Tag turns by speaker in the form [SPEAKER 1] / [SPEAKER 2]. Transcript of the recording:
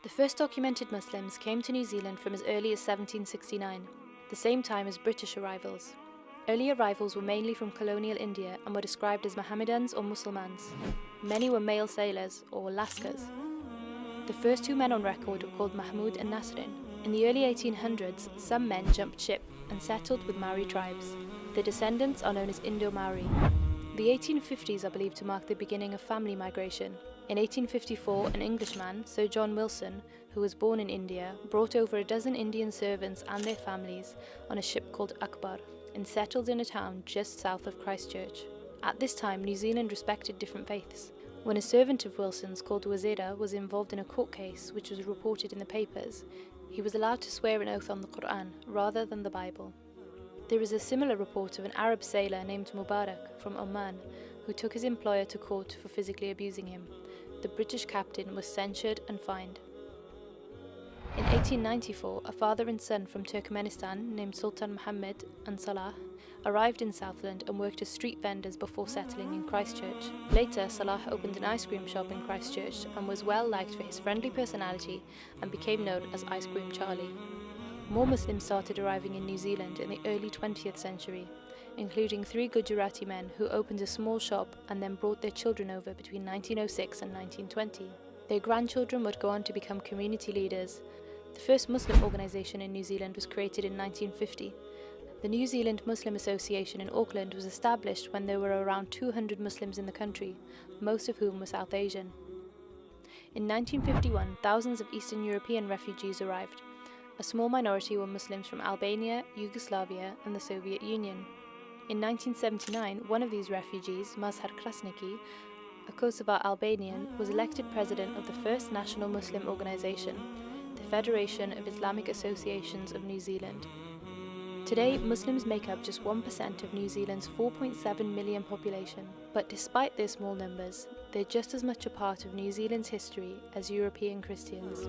[SPEAKER 1] The first documented Muslims came to New Zealand from as early as 1769, the same time as British arrivals. Early arrivals were mainly from colonial India and were described as Mohammedans or Mussulmans. Many were male sailors or Lascars. The first two men on record were called Mahmud and Nasrin. In the early 1800s, some men jumped ship and settled with Maori tribes. Their descendants are known as Indo-Maori. The 1850s are believed to mark the beginning of family migration. In 1854, an Englishman, Sir John Wilson, who was born in India, brought over a dozen Indian servants and their families on a ship called Akbar and settled in a town just south of Christchurch. At this time, New Zealand respected different faiths. When a servant of Wilson's called Wazira was involved in a court case which was reported in the papers, he was allowed to swear an oath on the Quran rather than the Bible. There is a similar report of an Arab sailor named Mubarak from Oman who took his employer to court for physically abusing him. The British captain was censured and fined. In 1894, a father and son from Turkmenistan named Sultan Muhammad and Salah arrived in Southland and worked as street vendors before settling in Christchurch. Later, Salah opened an ice cream shop in Christchurch and was well liked for his friendly personality and became known as Ice Cream Charlie. More Muslims started arriving in New Zealand in the early 20th century, including 3 Gujarati men who opened a small shop and then brought their children over between 1906 and 1920. Their grandchildren would go on to become community leaders. The first Muslim organisation in New Zealand was created in 1950. The New Zealand Muslim Association in Auckland was established when there were around 200 Muslims in the country, most of whom were South Asian. In 1951, thousands of Eastern European refugees arrived. A small minority were Muslims from Albania, Yugoslavia and the Soviet Union. In 1979, one of these refugees, Mazhar Krasniki, a Kosovar Albanian, was elected president of the first national Muslim organisation, the Federation of Islamic Associations of New Zealand. Today, Muslims make up just 1% of New Zealand's 4.7 million population, but despite their small numbers, they're just as much a part of New Zealand's history as European Christians.